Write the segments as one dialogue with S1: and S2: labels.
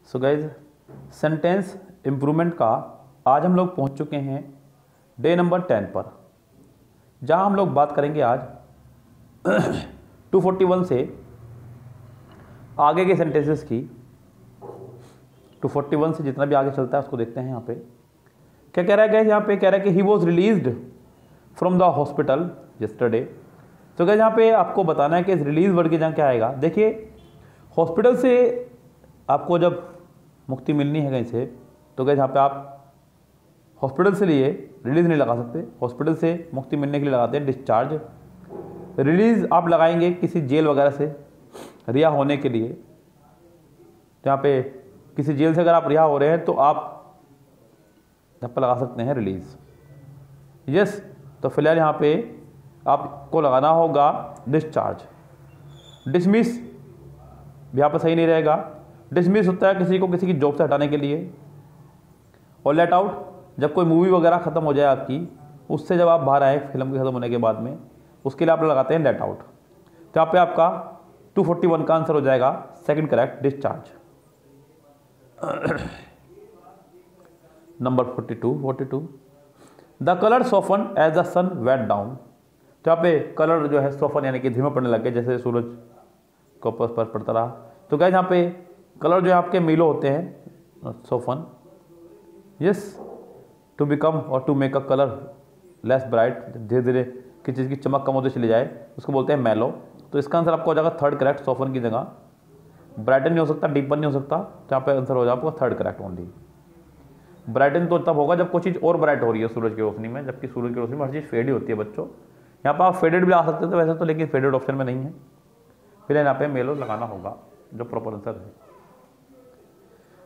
S1: So guys sentence improvement का आज हम लोग पहुंच चुके हैं डे नंबर 10 पर, जहां हम लोग बात करेंगे आज 241 से आगे के सेंटेंसेस की। 241 से जितना भी आगे चलता है उसको देखते हैं। यहाँ पे क्या कह रहा है गाइज, यहाँ पे कह रहा है कि he was released from the hospital yesterday. तो गाइज यहाँ पे आपको बताना है कि इस रिलीज वर्ड की जगह क्या आएगा। देखिए हॉस्पिटल से आपको जब मुक्ति मिलनी है कहीं से, तो गाइज यहाँ पे आप हॉस्पिटल से लिए रिलीज नहीं लगा सकते, हॉस्पिटल से मुक्ति मिलने के लिए लगाते हैं डिस्चार्ज। रिलीज आप लगाएंगे किसी जेल वगैरह से रिहा होने के लिए। तो यहाँ पे किसी जेल से अगर आप रिहा हो रहे हैं तो आप यहाँ पर लगा सकते हैं रिलीज। यस, तो फिलहाल यहाँ पे आपको लगाना होगा डिस्चार्ज। डिसमिस भी यहाँ पर सही नहीं रहेगा। डिसमिस होता है किसी को किसी की जॉब से हटाने के लिए। और लेट आउट जब कोई मूवी वगैरह ख़त्म हो जाए आपकी, उससे जब आप बाहर आए फिल्म के ख़त्म होने के बाद में, उसके लिए आप लगाते हैं लेट आउट। तो यहाँ पे आपका 241 का आंसर हो जाएगा second correct, discharge. Number 42 the colour soften as the sun went down. तो यहाँ पे कलर जो है सॉफन यानी कि धीमे पड़ने लग गए जैसे सूरज को पर पड़ता रहा। तो गाइस यहाँ पे कलर जो है आपके मीलो होते हैं सॉफन। यस, टू बिकम और to make a colour less bright, धीरे धीरे किसी चीज़ की चमक कम होती चली जाए उसको बोलते हैं मेलो। तो इसका आंसर आपको हो जाएगा थर्ड करेक्ट, सॉफन की जगह। ब्राइटन नहीं हो सकता, डीपन नहीं हो सकता, तो यहाँ पे आंसर हो जाएगा आपका थर्ड करेक्ट ओनली। ब्राइटन तो तब होगा जब कोई चीज़ और ब्राइट हो रही है सूरज की रोशनी में, जबकि सूरज की रोशनी में हर चीज़ फेड ही होती है बच्चों। यहाँ पर आप फेडेड भी ला सकते थे वैसे तो, लेकिन फेडेड ऑप्शन में नहीं है, फिर यहाँ पे मेलो लगाना होगा जो प्रॉपर आंसर है।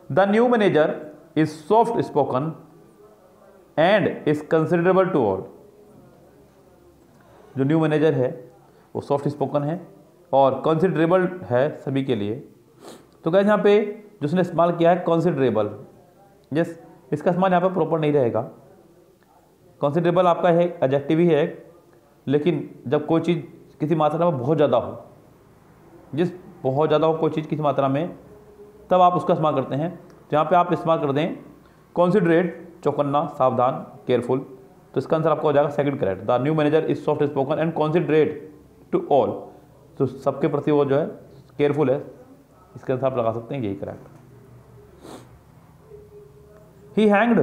S1: The new manager is soft spoken and is considerable to all. जो न्यू मैनेजर है वो सॉफ्ट स्पोकन है और कंसिडरेबल है सभी के लिए। तो गाइस यहाँ पे जो उसने इस्तेमाल किया है कंसिडरेबल, यस, इसका इस्तेमाल यहाँ पे प्रॉपर नहीं रहेगा। कंसिडरेबल आपका है एडजेक्टिव ही है, लेकिन जब कोई चीज़ किसी मात्रा में बहुत ज़्यादा हो, जिस बहुत ज़्यादा हो कोई चीज़ किसी मात्रा में, तब आप उसका इस्तेमाल करते हैं। तो यहाँ पे आप इस्तेमाल कर दें कॉन्सिडरेट, चौकन्ना, सावधान, केयरफुल। तो इसका आंसर आपका हो जाएगा second correct. The new manager is soft spoken and considerate to all. तो सबके प्रति वो जो है केयरफुल है, इसका आंसर आप लगा सकते हैं यही correct. He hanged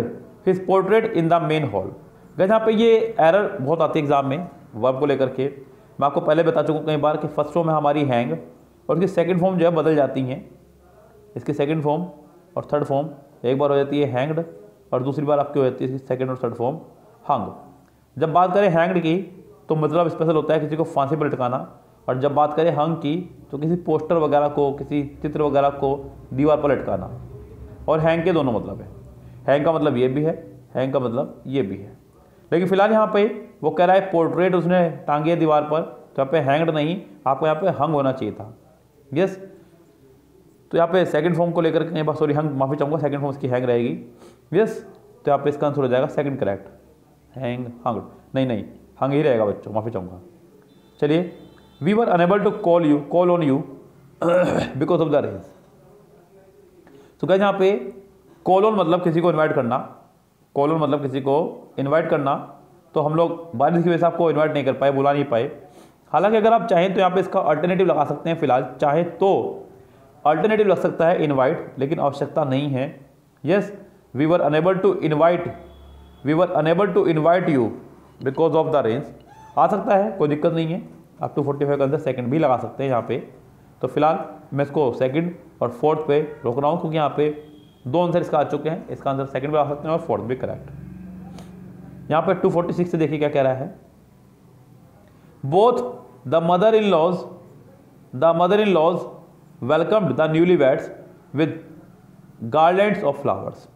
S1: his portrait in the main hall. Guys यहाँ पे ये एरर बहुत आती है एग्जाम में वर्ब को लेकर के। मैं आपको पहले बता चुका हूँ कई बार कि फर्स्ट फॉर्म है हमारी हैंग और इसकी सेकंड फॉर्म जो है बदल जाती हैं। इसकी सेकंड फॉर्म और थर्ड फॉर्म एक बार हो जाती है हैंग्ड और दूसरी बार आपकी हो जाती है इसकी सेकंड और थर्ड फॉर्म हंग। जब बात करें हैंग्ड की तो मतलब स्पेशल होता है किसी को फांसी पर लटकाना, और जब बात करें हंग की तो किसी पोस्टर वगैरह को, किसी चित्र वगैरह को दीवार पर लटकाना। और हैंग के दोनों मतलब है, हैंग का मतलब ये भी है, हैंग का मतलब ये भी है। लेकिन फिलहाल यहाँ पे वो कह रहा है पोर्ट्रेट उसने टांगी है दीवार पर, तो यहाँ पे हैंग्ड नहीं, आपको यहाँ पे हंग होना चाहिए था। यस, तो यहाँ पे सेकंड फॉर्म को लेकर के, सॉरी हंग, माफी चाहूँगा, सेकंड फॉर्म इसकी हैंग रहेगी। यस, तो यहाँ पे इसका आंसर हो जाएगा सेकंड करेक्ट, हैंग हंग नहीं हंग ही रहेगा बच्चों, माफी चाहूँगा। चलिए, we were unable to call on you because of the range. तो क्या यहाँ पे कॉल ऑन मतलब किसी को इन्वाइट करना, कॉल ऑन मतलब किसी को इन्वाइट करना। तो हम लोग बारिश की वजह से आपको इन्वाइट नहीं कर पाए, बुला नहीं पाए। हालांकि अगर आप चाहें तो यहाँ पे इसका अल्टरनेटिव लगा सकते हैं। फिलहाल चाहे तो अल्टरनेटिव लग सकता है इनवाइट, लेकिन आवश्यकता नहीं है। Yes, we were unable to invite you because of the range आ सकता है, कोई दिक्कत नहीं है। आप 245 का आंसर सेकंड भी लगा सकते हैं यहाँ पे। तो फिलहाल मैं इसको सेकंड और फोर्थ पे रोक रहा हूँ क्योंकि यहाँ पे दो आंसर इसका आ चुके हैं। इसका आंसर सेकंड भी आ सकते हैं और फोर्थ भी करेक्ट। यहाँ पे 246 से देखिए क्या कह रहा है। Both the mother in laws welcomed the newly weds with garlands of flowers.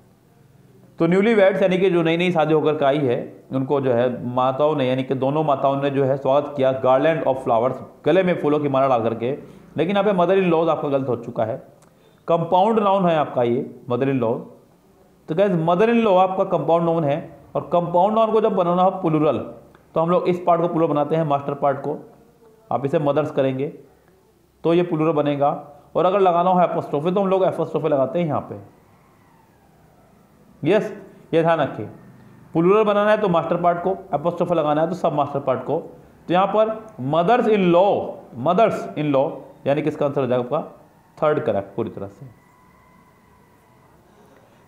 S1: तो न्यूली वेड्स यानी कि जो नई नई शादी होकर के आई है, उनको जो है माताओं ने, यानी कि दोनों माताओं ने जो है स्वागत किया गार्लैंड ऑफ फ्लावर्स, गले में फूलों की माला डाल करके। लेकिन यहाँ पे मदर इन लॉज आपका गलत हो चुका है, कंपाउंड नाउन है आपका ये मदर इन लॉ। तो गाइस मदर इन लॉ आपका कंपाउंड नाउन है, और कंपाउंड नाउन को जब बनाना हो प्लूरल, तो हम लोग इस पार्ट को प्लूरल बनाते हैं, मास्टर पार्ट को। आप इसे मदर्स करेंगे तो ये प्लूरल बनेगा, और अगर लगाना हो एपोस्ट्रोफी तो हम लोग एपोस्ट्रोफी लगाते हैं यहाँ पे। यस, ये ध्यान रखिए, प्लूरल बनाना है तो मास्टर पार्ट को, एपोस्ट्रोफी लगाना है तो सब मास्टर पार्ट को। तो यहाँ पर मदर्स इन लॉ यानी किसका आंसर हो जाएगा आपका थर्ड करेक्ट पूरी तरह से।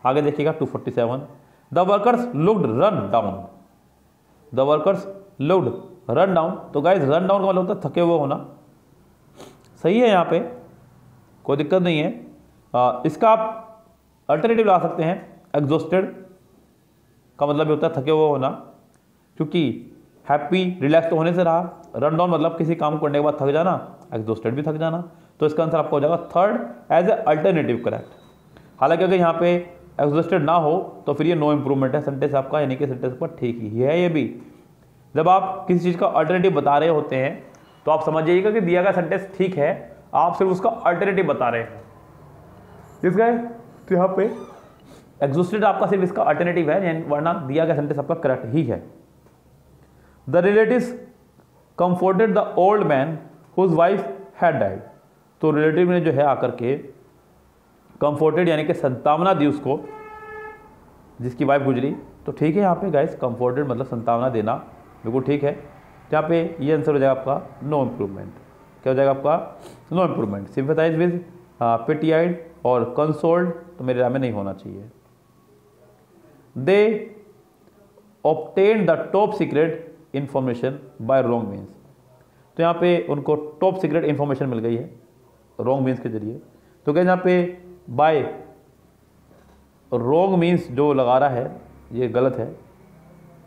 S1: आगे देखिएगा 247, the workers looked run down, the workers looked run down. तो गाइस रन डाउन का मतलब होता है थके हुए होना, सही है, यहाँ पे कोई दिक्कत नहीं है। इसका आप अल्टरनेटिव ला सकते हैं, एग्जॉस्टेड का मतलब होता है थके हुए होना, क्योंकि हैप्पी रिलैक्स होने से रहा, रन डाउन मतलब किसी काम करने के बाद थक जाना, एग्जॉस्टेड भी थक जाना। तो इसका आंसर आपका हो जाएगा third as a alternative correct. हालांकि अगर यहाँ पे एग्जॉस्टेड ना हो तो फिर ये नो इंप्रूवमेंट है सेंटेंस आपका, यानी कि सेंटेंस पर ठीक ही है। ये भी जब आप किसी चीज़ का अल्टरनेटिव बता रहे होते हैं तो आप समझ जाइएगा कि दिया गया सेंटेंस ठीक है, आप सिर्फ उसका अल्टरनेटिव बता रहे हैं। इस गए तो यहाँ पे एग्जॉस्टेड आपका सिर्फ इसका अल्टरनेटिव है, वरना दिया गया सेंटेंस आपका करेक्ट ही है। The relatives comforted the old man whose wife had died. तो रिलेटिव ने जो है आकर के कंफर्टेड यानी कि संतावना दी उसको जिसकी वाइफ गुजरी। तो ठीक है यहाँ पे गाइस, कंफर्टेड मतलब संतावना देना, बिल्कुल ठीक है। यहाँ पे ये आंसर हो जाएगा आपका नो इम्प्रूवमेंट। क्या हो जाएगा आपका no improvement. Sympathize with pitied और कंसोल्ड तो मेरे राय में नहीं होना चाहिए। They obtain the top secret information by wrong means. तो यहाँ पे उनको टॉप सीक्रेट इंफॉर्मेशन मिल गई है रॉन्ग मीन्स के जरिए। तो क्या यहाँ पे बाय रॉन्ग मीन्स जो लगा रहा है ये गलत है।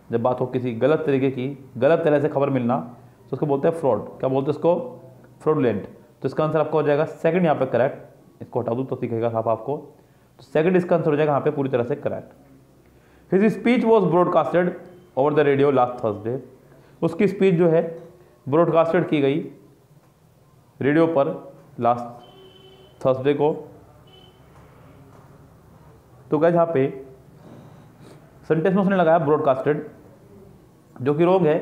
S1: जब बात हो किसी गलत तरीके की, गलत तरह से खबर मिलना तो उसको बोलते हैं फ्रॉड। क्या बोलते हैं इसको? फ्रॉडलेंट। तो इसका आंसर आपका हो जाएगा सेकंड यहाँ पे करेक्ट। इसको हटा दूँ तो दिखेगा साफ आपको। तो सेकंड इसका आंसर हो जाएगा यहाँ पे पूरी तरह से correct. His speech was broadcasted over the radio last Thursday. उसकी स्पीच जो है ब्रॉडकास्टेड की गई रेडियो पर लास्ट थर्सडे को। तो गाइस यहाँ पे सेंटेंस में उसने लगाया ब्रॉडकास्टेड, जो कि रॉन्ग है,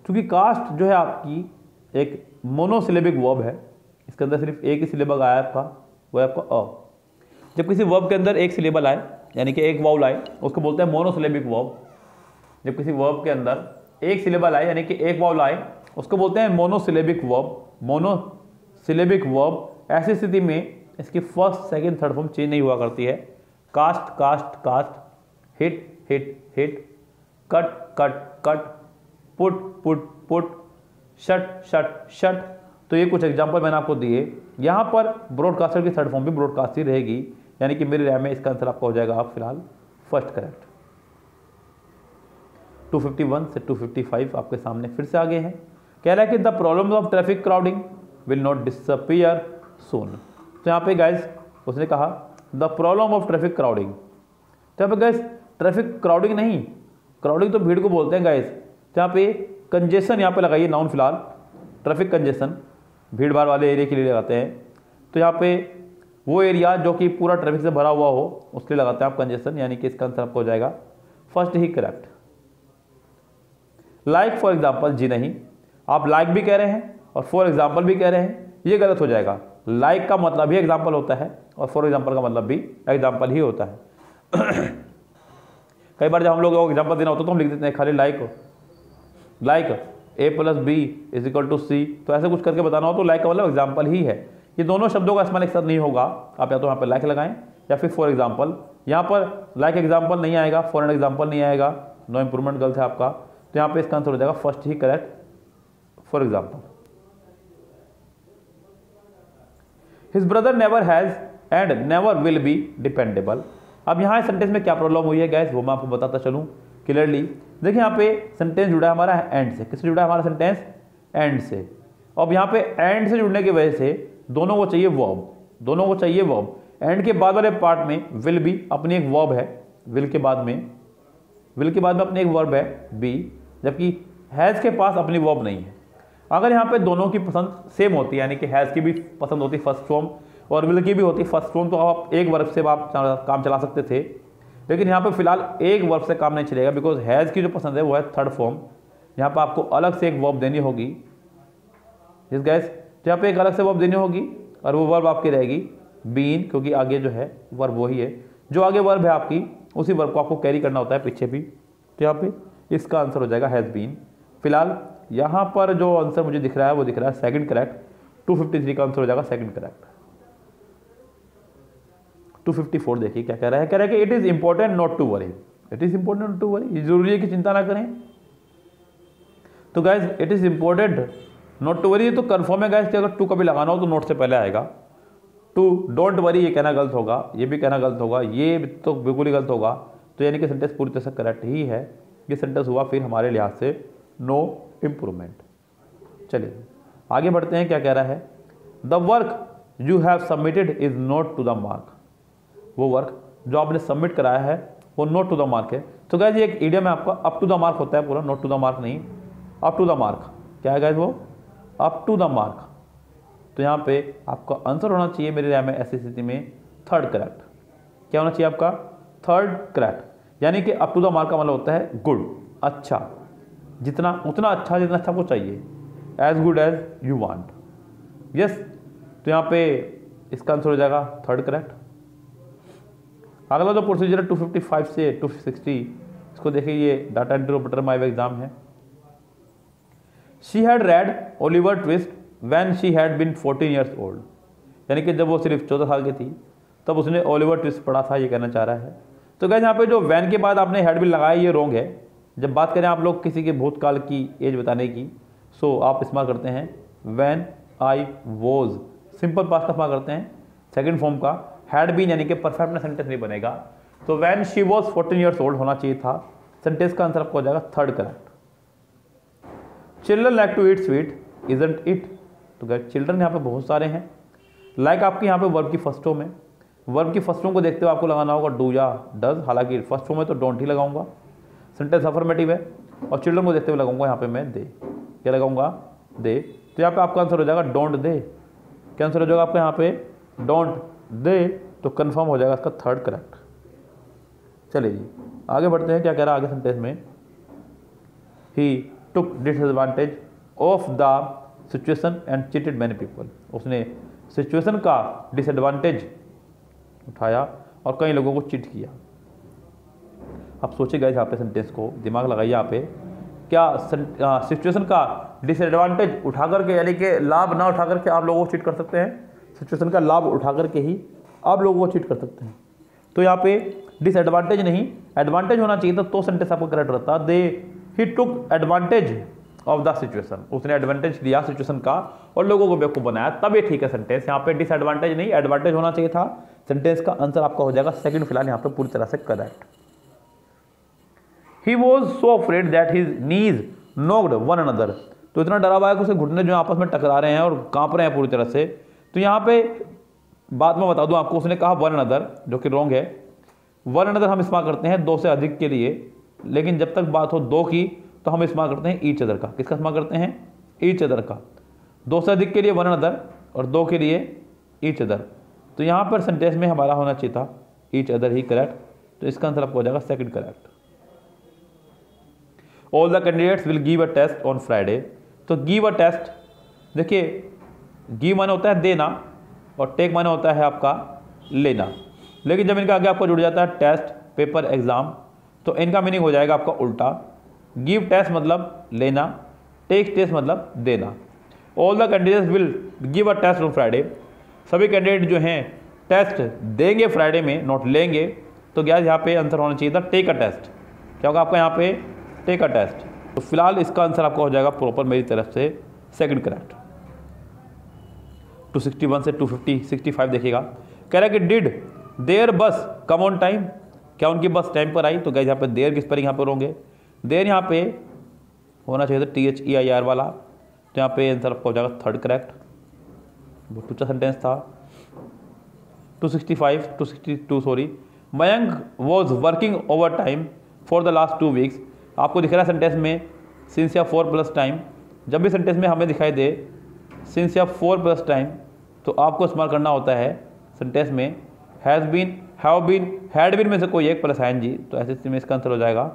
S1: क्योंकि कास्ट जो है आपकी एक मोनोसिलेबिक वर्ब है। इसके अंदर सिर्फ एक ही सिलेबल आया आपका, वो है आपका अ। जब किसी वर्ब के अंदर एक सिलेबल आए यानी कि एक वाउल आए उसको बोलते हैं मोनोसिलेबिक वर्ब। जब किसी वर्ब के अंदर एक सिलेबल आए यानी कि एक वाउल आए उसको बोलते हैं मोनोसिलेबिक वर्ब। मोनोसिलेबिक वर्ब ऐसी स्थिति में इसकी first second third form change नहीं हुआ करती है। Cast cast cast, hit hit hit, cut cut cut, put put put, shut shut shut. तो ये कुछ एग्जांपल मैंने आपको दिए। यहाँ पर ब्रॉडकास्टर की थर्ड फॉर्म भी ब्रॉडकास्ट ही रहेगी, यानी कि मेरे राय में इसका आंसर आपका हो जाएगा आप फिलहाल फर्स्ट करेक्ट। 251 से 255 आपके सामने फिर से आगे हैं। कह रहा है कि the problem of traffic crowding will not disappear soon. तो यहाँ पे गाइस उसने कहा the problem of traffic crowding. तो यहाँ पे गाइस ट्रैफिक क्राउडिंग नहीं, क्राउडिंग तो भीड़ को बोलते हैं गाइस। तो यहाँ पे कंजेशन यहाँ पे लगाइए नाउन फिलहाल, ट्रैफिक कंजेशन भीड़ भाड़ वाले एरिया के लिए लगाते हैं। तो यहाँ पे वो एरिया जो कि पूरा ट्रैफिक से भरा हुआ हो उसके लिए लगाते हैं आप कंजेशन, यानी कि इसका आंसर आपको हो जाएगा फर्स्ट ही करेक्ट। लाइक फॉर एग्जाम्पल, जी नहीं, आप लाइक भी कह रहे हैं और फॉर एग्जाम्पल भी कह रहे हैं, ये गलत हो जाएगा। लाइक का मतलब ही एग्जाम्पल होता है और फॉर एग्जाम्पल का मतलब भी एग्जाम्पल ही होता है। कई बार जब हम लोग को एग्जाम्पल देना होता है तो हम लिख देते हैं खाली लाइक A+B = C। तो ऐसे कुछ करके बताना हो तो लाइक का मतलब एग्जाम्पल ही है। ये दोनों शब्दों का इस्तेमाल एक साथ नहीं होगा। आप या तो यहाँ पर लाइक लगाएं या फिर फॉर एग्जाम्पल। यहाँ पर लाइक एग्जाम्पल नहीं आएगा, फॉर एन एग्जाम्पल नहीं आएगा, नो इंप्रूवमेंट गलत है आपका। तो यहाँ पे इसका आंसर हो जाएगा फर्स्ट ही correct, for example. His brother never has and never will be dependable. अब यहाँ सेंटेंस में क्या प्रॉब्लम हुई है गैस वो मैं आपको बताता चलूँ क्लियरली। देखिए यहाँ पे सेंटेंस जुड़ा है हमारा एंड से। किससे जुड़ा है हमारा सेंटेंस? एंड से। अब यहाँ पे एंड से जुड़ने की वजह से दोनों को चाहिए वर्ब, दोनों को चाहिए वर्ब। एंड के बाद वाले पार्ट में विल बी अपनी एक वर्ब है, विल के बाद में अपनी एक वर्ब है बी, जबकि हैज़ के पास अपनी वर्ब नहीं है। अगर यहाँ पे दोनों की पसंद सेम होती है, यानी कि हैज़ की भी पसंद होती फर्स्ट फॉर्म और विल की भी होती फर्स्ट फॉर्म, तो आप एक वर्ब से आप काम चला सकते थे। लेकिन यहाँ पे फिलहाल एक वर्ब से काम नहीं चलेगा, बिकॉज हैज़ की जो पसंद है वो है थर्ड फॉर्म। यहाँ पे आपको अलग से एक वर्ब देनी होगी। इस गैस तो यहाँ पे एक अलग से वर्ब देनी होगी और वो वर्ब आपकी रहेगी बीन, क्योंकि आगे जो है वर्ब वही है, जो आगे वर्ब है आपकी उसी वर्ब को आपको कैरी करना होता है पीछे भी। तो यहाँ पे इसका आंसर हो जाएगा हैज़ बीन। फिलहाल यहाँ पर जो आंसर मुझे दिख रहा है वो दिख रहा है सेकंड करेक्ट, 253 का आंसर हो जाएगा सेकंड करेक्ट। 254 देखिए क्या कह रहा है, कह रहा है कि it is important not to worry. It is important not to worry, ये जरूरी है कि चिंता ना करें। तो guys it is important not to worry तो कन्फर्म है गाइज कि अगर टू कभी लगाना हो तो नोट से पहले आएगा। टू डोंट वरी ये कहना गलत होगा, ये भी कहना गलत होगा, ये तो बिल्कुल ही गलत होगा। तो यानी कि सेंटेंस पूरी तरह से करेक्ट ही है। ये सेंटेंस हुआ फिर हमारे लिहाज से नो इम्प्रूवमेंट। चलिए आगे बढ़ते हैं, क्या कह रहा है, the work you have submitted is not to the mark. वो वर्क जो आपने सबमिट कराया है वो नॉट टू द मार्क है। तो गाइज ये एक इडियम है आपका, अप टू द मार्क होता है पूरा, नॉट टू द मार्क नहीं, अप टू द मार्क। क्या है गाइज वो, अप टू द मार्क। तो यहाँ पे आपका आंसर होना चाहिए मेरी राय में ऐसी स्थिति में थर्ड करेक्ट। क्या होना चाहिए आपका, थर्ड करेक्ट। यानी कि अप टू द मार्क का मतलब होता है गुड, अच्छा, जितना उतना अच्छा जितना अच्छा आपको चाहिए, as good as you want. Yes, तो यहाँ पे इसका आंसर हो जाएगा थर्ड करेक्ट। अगला जो प्रोसीजर है 255 से 260, इसको देखिए, ये data entry operator my exam है। She had read Oliver Twist when she had been 14 years old. यानी कि जब वो सिर्फ 14 साल की थी तब उसने ओलिवर ट्विस्ट पढ़ा था, ये कहना चाह रहा है। तो गाइस यहाँ पे जो वैन के बाद आपने हैड बिन लगाया ये रॉन्ग है। जब बात करें आप लोग किसी के भूतकाल की एज बताने की, सो आप इस्तेमाल करते हैं when I was, simple past का इस्तेमाल करते हैं सेकंड फॉर्म का। हैड बीन यानी कि परफेक्ट में सेंटेंस नहीं बनेगा। तो when she was 14 years old होना चाहिए था। सेंटेंस का आंसर आपको हो जाएगा third correct. Children like to eat sweet isn't it. तो गाइस चिल्ड्रन यहाँ पे बहुत सारे हैं। लाइक आपके यहाँ पे वर्ब की फर्स्ट फॉर्म है। वर्ब की फर्स्ट फॉर्म को देखते हुए आपको लगाना होगा डू या डज, हालांकि फर्स्ट फॉर्म में तो डोंट ही लगाऊंगा, सेंटेंस अफर्मेटिव है। और चिल्ड्रन को देखते हुए लगाऊंगा यहाँ पे मैं दे। क्या लगाऊंगा, दे। तो यहाँ पे आपका आंसर हो जाएगा डोंट दे। क्या आंसर हो जाएगा आपका यहाँ पे, डोंट दे। तो कंफर्म हो जाएगा इसका थर्ड करेक्ट। चलिए जी आगे बढ़ते हैं, क्या कह रहा है आगे सेंटेंस में, he took disadvantage of the situation and cheated many people. उसने सिचुएशन का डिसएडवांटेज उठाया और कई लोगों को चीट किया। आप सोचिएगा यहाँ पे सेंटेंस को, दिमाग लगाइए यहाँ पे, क्या सिचुएशन का डिसएडवांटेज उठा करके, यानी कि लाभ ना उठा करके आप लोगों को चीट कर सकते हैं? सिचुएशन का लाभ उठा करके ही आप लोगों को चीट कर सकते हैं। तो यहाँ पे डिसएडवांटेज नहीं, एडवांटेज होना चाहिए था, तो सेंटेंस आपको करेक्ट रहता। They he took advantage of the situation, उसने एडवांटेज लिया सिचुएशन का और लोगों को बेवकूफ बनाया, तब ये ठीक है सेंटेंस। यहाँ पे डिसएडवांटेज नहीं, एडवांटेज होना चाहिए था। सेंटेंस का आंसर आपका हो जाएगा सेकंड, फिलहाल यहाँ पे पूरी तरह से correct. He was so afraid that his knees knocked one another. तो इतना डरा हुआ है कि उसके घुटने जो आपस में टकरा रहे हैं और कांप रहे हैं पूरी तरह से। तो यहाँ पे बात मैं बता दूं आपको, उसने कहा वन अनदर, जो कि रॉन्ग है। वन अनदर हम इस्तेमाल करते हैं दो से अधिक के लिए, लेकिन जब तक बात हो दो की तो हम इस्तेमाल करते हैं ईच अदर का। किसका इस्तेमाल करते हैं, ईच अदर का। दो से अधिक के लिए वन अनदर और दो के लिए ईच अदर। तो यहाँ पर सेंटेंस में हमारा होना चाहिए था ईच अदर ही करेक्ट। तो इसका आंसर आपको हो जाएगा second correct. All the candidates will give a test on Friday. तो गिव अ टेस्ट, देखिए गिव माने होता है देना और टेक माने होता है आपका लेना, लेकिन जब इनका आगे आपको जुड़ जाता है टेस्ट, पेपर, एग्जाम, तो इनका मीनिंग हो जाएगा आपका उल्टा। गिव टेस्ट मतलब लेना, टेक टेस्ट मतलब देना। All the candidates will give a test on Friday. सभी कैंडिडेट जो हैं टेस्ट देंगे फ्राइडे में, नोट लेंगे। तो क्या यहाँ पे आंसर होना चाहिए था टेक अ टेस्ट। क्या होगा आपका यहाँ पे, टेक अ टेस्ट। तो फिलहाल इसका आंसर आपका हो जाएगा प्रॉपर मेरी तरफ से सेकंड करेक्ट। 261 से 265 देखिएगा, कह रहा है कि डिड देयर बस कम ऑन टाइम। क्या उनकी बस टाइम पर आई? तो गाइस यहाँ पे देयर की स्पेलिंग यहाँ पर होंगे, देयर यहाँ पे होना चाहिए था THEIR वाला। तो यहाँ पे आंसर आपका हो जाएगा थर्ड करेक्ट। बहुत अच्छा सेंटेंस था। 262 sorry, Mayank was working over time for the last 2 weeks. आपको दिख रहा है सेंटेंस में सिंस या 4+ टाइम। जब भी सेंटेंस में हमें दिखाई दे सिंस या 4+ टाइम, तो आपको इस्तेमाल करना होता है सेंटेंस में has been, have been, had been में से कोई एक प्लस ING। तो ऐसे स्थिति में इसका आंसर हो जाएगा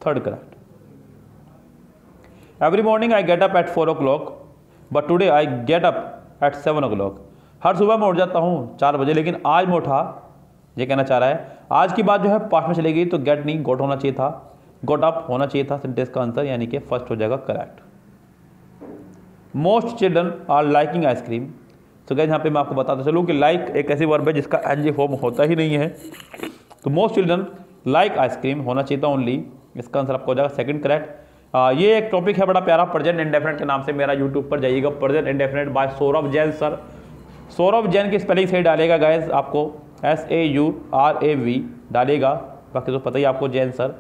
S1: third correct. Every morning I get up at 4 o'clock but today I get up at 7 o'clock। हर सुबह मैं उठ जाता हूँ 4 बजे, लेकिन आज मैं उठा, ये कहना चाह रहा है। आज की बात जो है पास्ट में चली गई, तो गेट नहीं गोट होना चाहिए था, गोट अप होना चाहिए था सेंटेंस का आंसर, यानी कि फर्स्ट हो जाएगा correct. Most children are liking ice cream. तो गाइस यहाँ पे मैं आपको बताता चलूँ कि लाइक एक ऐसी वर्ब है जिसका एनजी फॉर्म होता ही नहीं है, तो मोस्ट चिल्ड्रन लाइक आइसक्रीम होना चाहिए था ओनली, इसका आंसर आपको हो जाएगा सेकंड करेक्ट। ये एक टॉपिक है बड़ा प्यारा, प्रेजेंट इंडेफिनिट के नाम से, मेरा यूट्यूब पर जाइएगा, present indefinite by Saurabh Jain sir. Saurabh Jain की स्पेलिंग सही डालेगा गाइस, आपको SAURAV डालेगा, बाकी तो पता ही आपको जैन सर।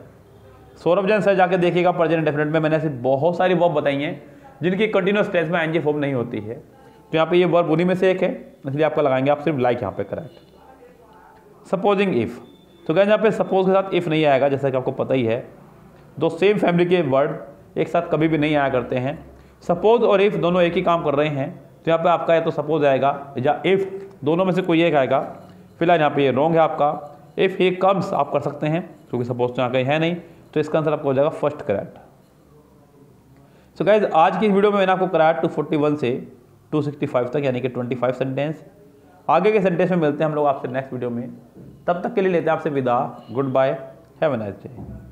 S1: सौरभ जैन सर जाके देखिएगा, प्रेजेंट इंडेफिनिट में मैंने ऐसी बहुत सारी वर्ब बताई हैं जिनकी कंटिन्यूअस टेंस में एनजी फॉर्म नहीं होती है, तो यहाँ पे ये वर्ब उन्हीं में से एक है, इसलिए आपका लगाएंगे आप सिर्फ लाइक यहाँ पे करेक्ट। सपोजिंग इफ, तो गाइस यहाँ पे सपोज के साथ इफ नहीं आएगा, जैसा कि आपको पता ही है, दो सेम फैमिली के वर्ड एक साथ कभी भी नहीं आया करते हैं। सपोज और इफ दोनों एक ही काम कर रहे हैं, तो यहाँ पे आपका या तो सपोज आएगा या इफ, दोनों में से कोई एक आएगा। फिलहाल यहाँ पे ये रॉन्ग है आपका, इफ ही कम्स आप कर सकते हैं, क्योंकि सपोज तो यहाँ कहीं है नहीं, तो इसका आंसर आपको हो जाएगा फर्स्ट करेक्ट। सो गाइज आज की वीडियो में मैंने आपको कराया 241 से 265 तक, यानी कि 25 सेंटेंस। आगे के सेंटेंस में मिलते हैं हम लोग आपसे नेक्स्ट वीडियो में, तब तक के लिए लेते हैं आपसे विदा, goodbye, have a nice day.